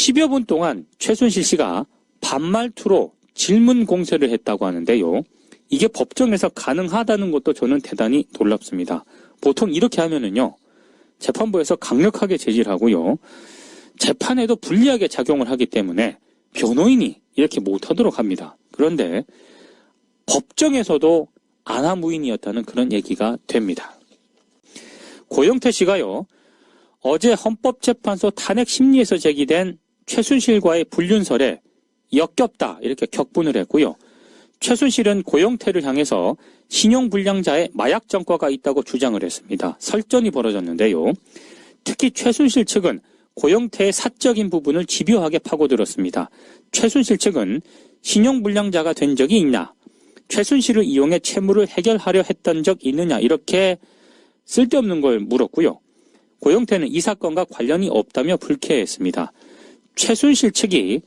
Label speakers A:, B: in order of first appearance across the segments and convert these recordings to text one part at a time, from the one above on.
A: 10여 분 동안 최순실 씨가 반말투로 질문 공세를 했다고 하는데요. 이게 법정에서 가능하다는 것도 저는 대단히 놀랍습니다. 보통 이렇게 하면은요, 재판부에서 강력하게 제지하고요, 재판에도 불리하게 작용을 하기 때문에 변호인이 이렇게 못하도록 합니다. 그런데 법정에서도 안하무인이었다는 그런 얘기가 됩니다. 고영태 씨가요, 어제 헌법재판소 탄핵 심리에서 제기된 최순실과의 불륜설에 역겹다 이렇게 격분을 했고요. 최순실은 고영태를 향해서 신용불량자의 마약 전과가 있다고 주장을 했습니다. 설전이 벌어졌는데요. 특히 최순실 측은 고영태의 사적인 부분을 집요하게 파고들었습니다. 최순실 측은 신용불량자가 된 적이 있냐, 최순실을 이용해 채무를 해결하려 했던 적 있느냐, 이렇게 쓸데없는 걸 물었고요. 고영태는 이 사건과 관련이 없다며 불쾌했습니다. 최순실 측이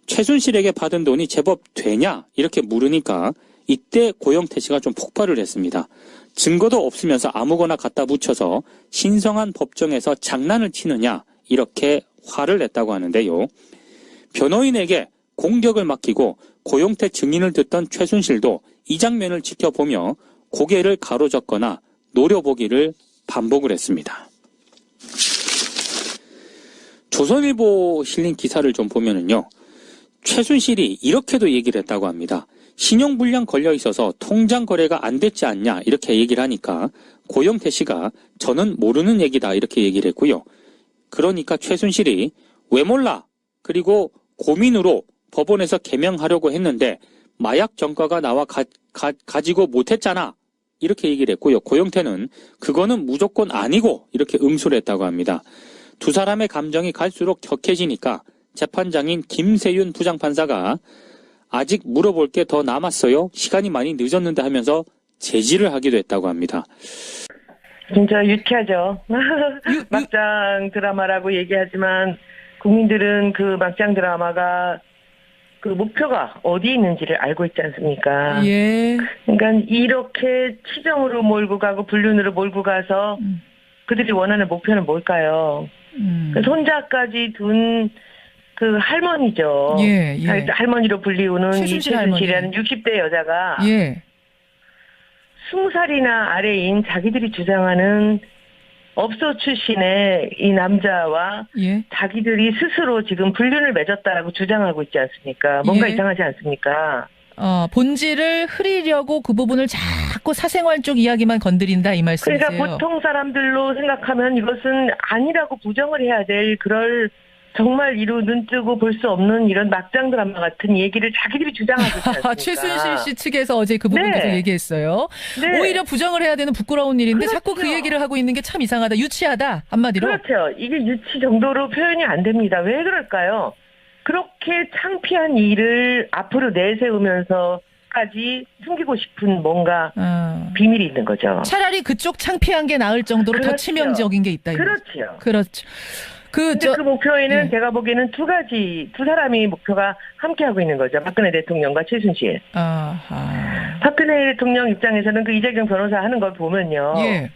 A: 최순실에게 받은 돈이 제법 되냐 이렇게 물으니까 이때 고영태 씨가 좀 폭발을 했습니다. 증거도 없으면서 아무거나 갖다 붙여서 신성한 법정에서 장난을 치느냐 이렇게 화를 냈다고 하는데요. 변호인에게 공격을 맡기고 고영태 증인을 듣던 최순실도 이 장면을 지켜보며 고개를 가로젓거나 노려보기를 반복을 했습니다. 조선일보 실린 기사를 좀 보면은요, 최순실이 이렇게도 얘기를 했다고 합니다. 신용불량 걸려 있어서 통장 거래가 안 됐지 않냐 이렇게 얘기를 하니까 고영태 씨가 저는 모르는 얘기다 이렇게 얘기를 했고요. 그러니까 최순실이 왜 몰라? 그리고 고민으로 법원에서 개명하려고 했는데 마약 전과가 나와 가지고 못했잖아 이렇게 얘기를 했고요. 고영태는 그거는 무조건 아니고 이렇게 응수를 했다고 합니다. 두 사람의 감정이 갈수록 격해지니까 재판장인 김세윤 부장판사가 아직 물어볼 게 더 남았어요. 시간이 많이 늦었는데 하면서 제지를 하기도 했다고 합니다.
B: 진짜 유쾌하죠. 막장 드라마라고 얘기하지만 국민들은 그 막장 드라마가 그 목표가 어디 있는지를 알고 있지 않습니까?
C: 예.
B: 그러니까 이렇게 치정으로 몰고 가고 불륜으로 몰고 가서 그들이 원하는 목표는 뭘까요? 그 손자까지 둔 그 할머니죠.
C: 예, 예.
B: 할머니로 불리우는
C: 최순실 할머니.
B: 최순실이라는 60대 여자가
C: 예.
B: 20살이나 아래인 자기들이 주장하는 업소 출신의 이 남자와
C: 예.
B: 자기들이 스스로 지금 불륜을 맺었다라고 주장하고 있지 않습니까? 뭔가
C: 예.
B: 이상하지 않습니까?
C: 본질을 흐리려고 그 부분을 자꾸 사생활 쪽 이야기만 건드린다 이 말씀이세요?
B: 그러니까 보통 사람들로 생각하면 이것은 아니라고 부정을 해야 될 그럴 정말 이루 눈 뜨고 볼 수 없는 이런 막장 드라마 같은 얘기를 자기들이 주장하고 있지 않습니까?
C: 최순실 씨 측에서 어제 그 부분
B: 네.
C: 계속 얘기했어요.
B: 네.
C: 오히려 부정을 해야 되는 부끄러운 일인데
B: 그렇죠.
C: 자꾸 그 얘기를 하고 있는 게 참 이상하다. 유치하다. 한마디로.
B: 그렇죠. 이게 유치 정도로 표현이 안 됩니다. 왜 그럴까요? 그렇게 창피한 일을 앞으로 내세우면서까지 숨기고 싶은 뭔가 비밀이 있는 거죠.
C: 차라리 그쪽 창피한 게 나을 정도로
B: 그렇죠.
C: 더 치명적인 게 있다.
B: 그렇죠.
C: 그렇죠.
B: 근데 그 목표에는
C: 예.
B: 제가 보기에는 두 사람이 목표가 함께하고 있는 거죠. 박근혜 대통령과 최순실.
C: 아하.
B: 박근혜 대통령 입장에서는 그 이재경 변호사 하는 걸 보면요.
C: 예.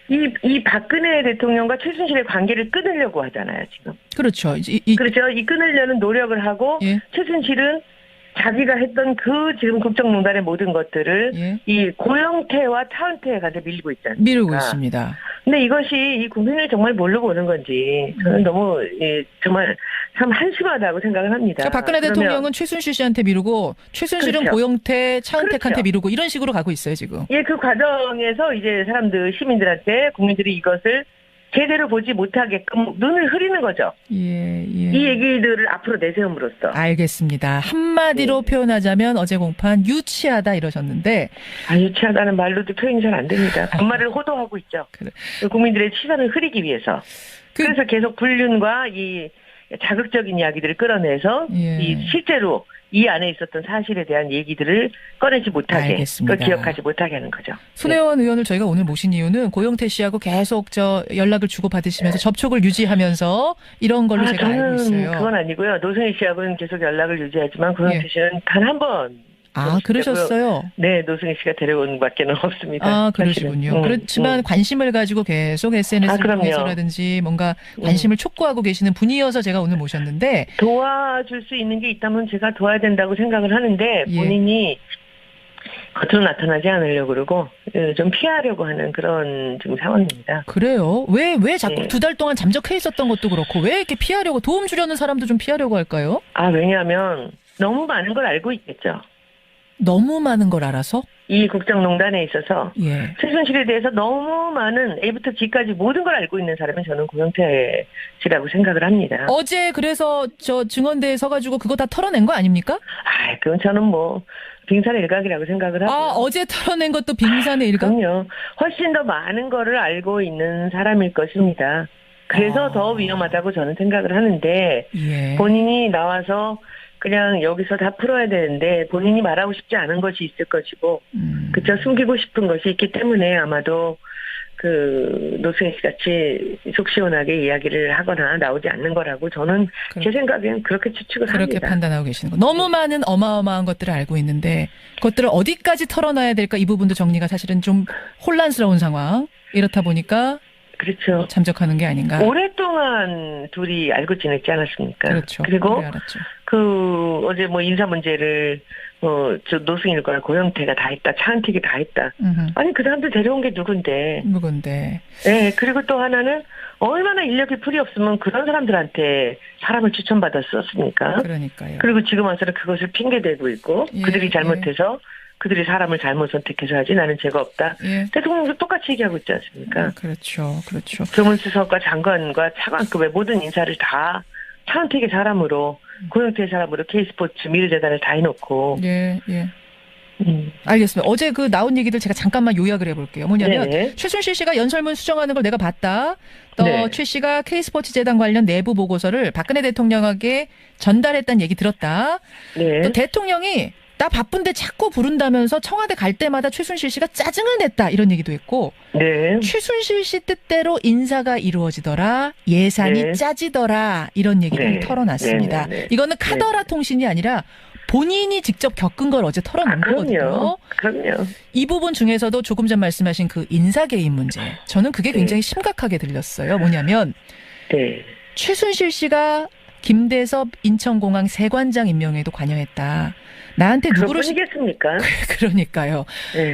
B: 이 박근혜 대통령과 최순실의 관계를 끊으려고 하잖아요, 지금.
C: 그렇죠.
B: 그렇죠. 이 끊으려는 노력을 하고,
C: 예.
B: 최순실은 자기가 했던 그 지금 국정농단의 모든 것들을
C: 예.
B: 이 고영태와 차은태한테 밀리고 있지 않습니까?
C: 미루고 있습니다.
B: 근데 이것이 이 국민을 정말 모르고 오는 건지 저는 너무 정말 참 한심하다고 생각을 합니다.
C: 그러니까 박근혜 대통령은 최순실 씨한테 미루고 최순실은
B: 그렇죠.
C: 고영태, 차은택한테
B: 그렇죠.
C: 미루고 이런 식으로 가고 있어요 지금.
B: 예, 그 과정에서 이제 시민들한테 국민들이 이것을 제대로 보지 못하게끔 눈을 흐리는 거죠.
C: 예.
B: 이 얘기들을 앞으로 내세움으로써.
C: 알겠습니다. 한마디로 표현하자면 어제 공판 유치하다 이러셨는데.
B: 유치하다는 말로도 표현이 잘 안 됩니다. 반말을 호도하고 있죠.
C: 그래.
B: 국민들의 시선을 흐리기 위해서. 그래서 계속 불륜과 이 자극적인 이야기들을 끌어내서 이 실제로 이 안에 있었던 사실에 대한 얘기들을 꺼내지 못하게,
C: 알겠습니다.
B: 그걸 기억하지 못하게 하는 거죠.
C: 손혜원 의원을 저희가 오늘 모신 이유는 고영태 씨하고 계속 연락을 주고받으시면서 접촉을 유지하면서 이런 걸로 제가 알고 있어요.
B: 그건 아니고요. 노승희 씨하고는 계속 연락을 유지하지만 고영태 씨는 단 한 번
C: 아, 그러셨어요?
B: 네, 노승희 씨가 데려온 밖에는 없습니다.
C: 아, 그러시군요. 그렇지만 관심을 가지고 계속 SNS를 통해서라든지 뭔가 관심을 촉구하고 계시는 분이어서 제가 오늘 모셨는데.
B: 도와줄 수 있는 게 있다면 제가 도와야 된다고 생각을 하는데 본인이 겉으로 나타나지 않으려고 그러고 좀 피하려고 하는 그런 지금 상황입니다.
C: 그래요? 왜 자꾸 2달 동안 잠적해 있었던 것도 그렇고 왜 이렇게 피하려고 도움 주려는 사람도 좀 피하려고 할까요?
B: 아, 왜냐하면 너무 많은 걸 알고 있겠죠.
C: 너무 많은 걸 알아서?
B: 이 국정농단에 있어서 최순실에 대해서 너무 많은 A부터 G까지 모든 걸 알고 있는 사람은 저는 고영태 씨라고 생각을 합니다.
C: 어제 그래서 저 증언대에 서가지고 그거 다 털어낸 거 아닙니까?
B: 아, 그건 저는 뭐 빙산의 일각이라고 생각을 하고.
C: 아, 어제 털어낸 것도 빙산의 일각?
B: 그럼요. 훨씬 더 많은 거를 알고 있는 사람일 것입니다. 그래서 더 위험하다고 저는 생각을 하는데 본인이 나와서 그냥 여기서 다 풀어야 되는데 본인이 말하고 싶지 않은 것이 있을 것이고 그저 숨기고 싶은 것이 있기 때문에 아마도 그 노승희 씨 같이 속 시원하게 이야기를 하거나 나오지 않는 거라고 저는 제 생각엔 그렇게 추측을 합니다.
C: 그렇게 판단하고 계시는 거. 너무 많은 어마어마한 것들을 알고 있는데 그것들을 어디까지 털어놔야 될까 이 부분도 정리가 사실은 좀 혼란스러운 상황. 이렇다 보니까
B: 그렇죠.
C: 잠적하는 게 아닌가.
B: 오랫동안 둘이 알고 지냈지 않았습니까?
C: 그렇죠.
B: 그리고
C: 알았죠.
B: 그 어제 뭐 인사 문제를 저 노승일과 고영태가 다 했다, 차은택이 다 했다. 아니 그 사람들 데려온 게 누군데? 네, 그리고 또 하나는 얼마나 인력이 풀이 없으면 그런 사람들한테 사람을 추천받았었습니까?
C: 그러니까요.
B: 그리고 지금 와서는 그것을 핑계 대고 있고 그들이 잘못해서. 그들이 사람을 잘못 선택해서 하지 나는 죄가 없다. 대통령도 똑같이 얘기하고 있지 않습니까?
C: 그렇죠.
B: 교문수석과 장관과 차관급의 모든 인사를 다 차은택의 사람으로 고영태의 사람으로 K스포츠 미르재단을 다 해놓고.
C: 알겠습니다. 어제 그 나온 얘기들 제가 잠깐만 요약을 해볼게요. 뭐냐면 최순실 씨가 연설문 수정하는 걸 내가 봤다. 또 최 씨가 K스포츠 재단 관련 내부 보고서를 박근혜 대통령에게 전달했다는 얘기 들었다. 또 대통령이 나 바쁜데 자꾸 부른다면서 청와대 갈 때마다 최순실 씨가 짜증을 냈다 이런 얘기도 했고 최순실 씨 뜻대로 인사가 이루어지더라 예산이 짜지더라 이런 얘기를 털어놨습니다. 이거는 카더라 통신이 아니라 본인이 직접 겪은 걸 어제 털어놓은 거거든요.
B: 그럼요.
C: 이 부분 중에서도 조금 전 말씀하신 그 인사 개입 문제 저는 그게 굉장히 심각하게 들렸어요. 뭐냐면 최순실 씨가 김대섭 인천공항 세관장 임명에도 관여했다. 나한테 누구를
B: 시켰습니까?
C: 그러니까요.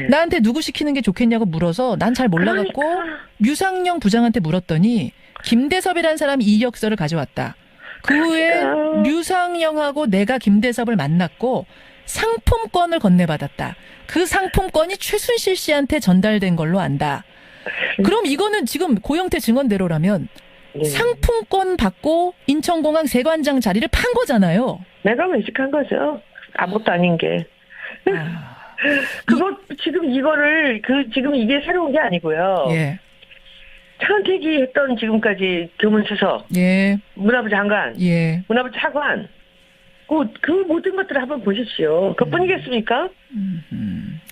C: 나한테 누구 시키는 게 좋겠냐고 물어서 난 잘 몰라갖고 류상영 부장한테 물었더니 김대섭이라는 사람이 이력서를 가져왔다. 그 후에 류상영하고 내가 김대섭을 만났고 상품권을 건네받았다. 그 상품권이 최순실 씨한테 전달된 걸로 안다. 그럼 이거는 지금 고영태 증언대로라면 상품권 받고 인천공항 세관장 자리를 판 거잖아요.
B: 내가 외식한 거죠. 아무것도 아닌 게. 그거 지금 이거를 지금 이게 새로운 게 아니고요. 차은택이 했던 지금까지 교문수석, 문화부 장관, 문화부 차관, 그 모든 것들을 한번 보십시오. 그뿐이겠습니까?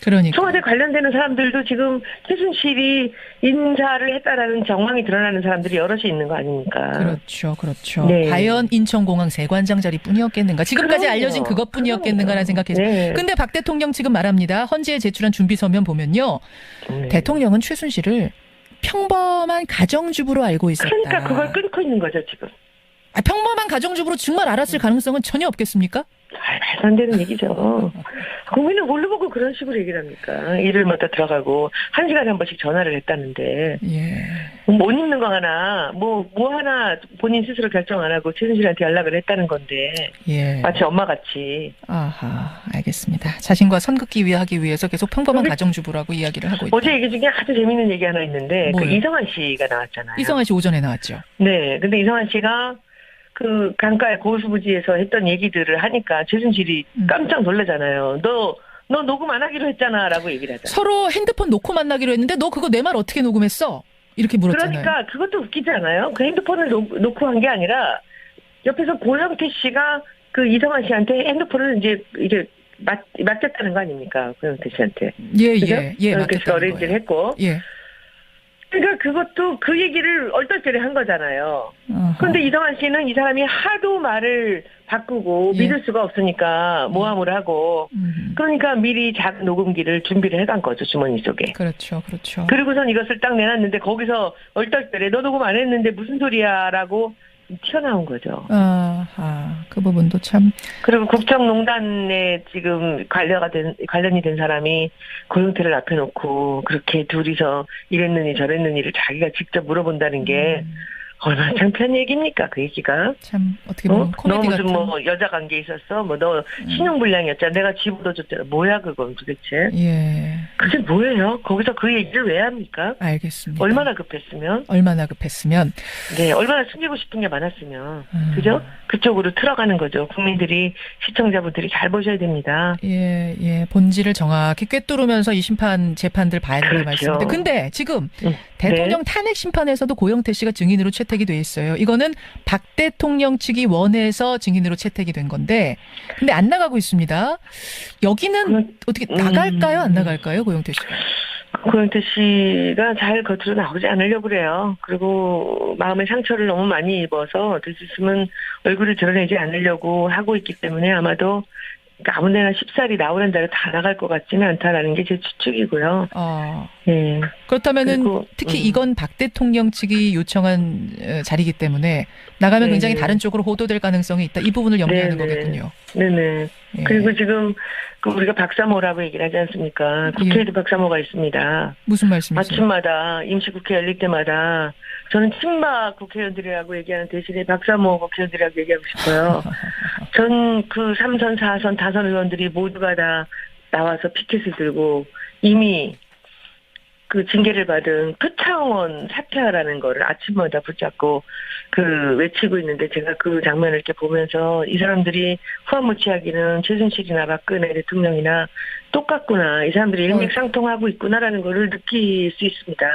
C: 그러니까.
B: 청와대 관련되는 사람들도 지금 최순실이 인사를 했다라는 정황이 드러나는 사람들이 여럿이 있는 거 아닙니까?
C: 그렇죠. 과연 인천공항 세관장 자리뿐이었겠는가? 지금까지 알려진 그것뿐이었겠는가라는 생각해서. 근데 박 대통령 지금 말합니다. 헌재에 제출한 준비 서면 보면요. 대통령은 최순실을 평범한 가정주부로 알고 있었다.
B: 그러니까 그걸 끊고 있는 거죠, 지금.
C: 평범한 가정주부로 정말 알았을 가능성은 전혀 없겠습니까?
B: 말도 안 되는 얘기죠. 국민을 뭘로 보고 그런 식으로 얘기를 합니까? 일을 맡아 들어가고 1시간에 한 번씩 전화를 했다는데 못 입는 거 하나 뭐 하나 본인 스스로 결정 안 하고 최순실한테 연락을 했다는 건데 마치 엄마같이.
C: 아하, 알겠습니다. 자신과 선긋기 하기 위해서 계속 평범한 가정주부라고 이야기를 하고 있다.
B: 어제 얘기 중에 아주 재밌는 얘기 하나 있는데 그 이성환 씨가 나왔잖아요.
C: 이성환 씨 오전에 나왔죠.
B: 네, 근데 이성환 씨가 그 강가의 고수부지에서 했던 얘기들을 하니까 최순실이 깜짝 놀라잖아요. 너 녹음 안 하기로 했잖아라고 얘기를 하잖아요.
C: 서로 핸드폰 놓고 만나기로 했는데 너 그거 내 말 어떻게 녹음했어? 이렇게 물었잖아요.
B: 그러니까 그것도 웃기지 않아요? 그 핸드폰을 놓고 한 게 아니라 옆에서 고영태 씨가 그 이성환 씨한테 핸드폰을 이제 맡겼다는 거 아닙니까? 고영태 씨한테.
C: 맡겼다는
B: 어린이를 했고. 그러니까 그것도 그 얘기를 얼떨결에 한 거잖아요. 그런데 이성환 씨는 이 사람이 하도 말을 바꾸고 믿을 수가 없으니까 모함을 하고 그러니까 미리 작은 녹음기를 준비를 해간 거죠. 주머니 속에.
C: 그렇죠. 그렇죠.
B: 그리고선 이것을 딱 내놨는데 거기서 얼떨결에 너 녹음 안 했는데 무슨 소리야 라고 튀어나온 거죠.
C: 그 부분도 참.
B: 그리고 국정농단에 지금 관련이 된 사람이 고영태를 앞에 놓고 그렇게 둘이서 이랬느니 저랬느니를 자기가 직접 물어본다는 게 얼마나 창피한 얘기입니까? 그 얘기가.
C: 참 어떻게 보면 코미디
B: 너 무슨
C: 같은.
B: 뭐 여자 관계 있었어? 뭐 너 신용불량이었잖아. 내가 집 얻어줬잖아. 뭐야 그건 도대체?
C: 예.
B: 그게 뭐예요? 거기서 그 얘기를 왜 합니까?
C: 알겠습니다.
B: 얼마나 급했으면?
C: 네,
B: 얼마나 숨기고 싶은 게 많았으면. 그죠? 그쪽으로 틀어가는 거죠. 국민들이, 시청자분들이 잘 보셔야 됩니다.
C: 예. 본질을 정확히 꿰뚫으면서 이 재판들 봐야 된다는
B: 그렇죠.
C: 말씀인데. 근데 지금 대통령 탄핵 심판에서도 고영태 씨가 증인으로 채택이 돼 있어요. 이거는 박 대통령 측이 원해서 증인으로 채택이 된 건데, 근데 안 나가고 있습니다. 여기는 어떻게 나갈까요? 안 나갈까요? 고영태 씨가?
B: 고영태 씨가 잘 겉으로 나오지 않으려고 그래요. 그리고 마음의 상처를 너무 많이 입어서 될 수 있으면 얼굴을 드러내지 않으려고 하고 있기 때문에 아마도 아무데나 쉽사리 나오는 대로 다 나갈 것 같지는 않다라는 게 제 추측이고요. 네.
C: 그렇다면은 특히 이건 박 대통령 측이 요청한 자리이기 때문에 나가면 굉장히 다른 쪽으로 호도될 가능성이 있다. 이 부분을 염려하는 거겠군요.
B: 네네.
C: 예.
B: 그리고 지금 우리가 박사모라고 얘기를 하지 않습니까? 국회에도 박사모가 있습니다.
C: 무슨 말씀이세요?
B: 아침마다 임시국회 열릴 때마다 저는 친박 국회의원들이라고 얘기하는 대신에 박사모 국회의원들이라고 얘기하고 싶어요. 전 그 3선, 4선, 5선 의원들이 모두가 다 나와서 피켓을 들고 이미 그 징계를 받은 표창원 사퇴하라는 거를 아침마다 붙잡고 외치고 있는데 제가 그 장면을 이렇게 보면서 이 사람들이 후한무치하기는 최순실이나 박근혜 대통령이나 똑같구나. 이 사람들이 일맥상통하고 있구나라는 거를 느낄 수 있습니다.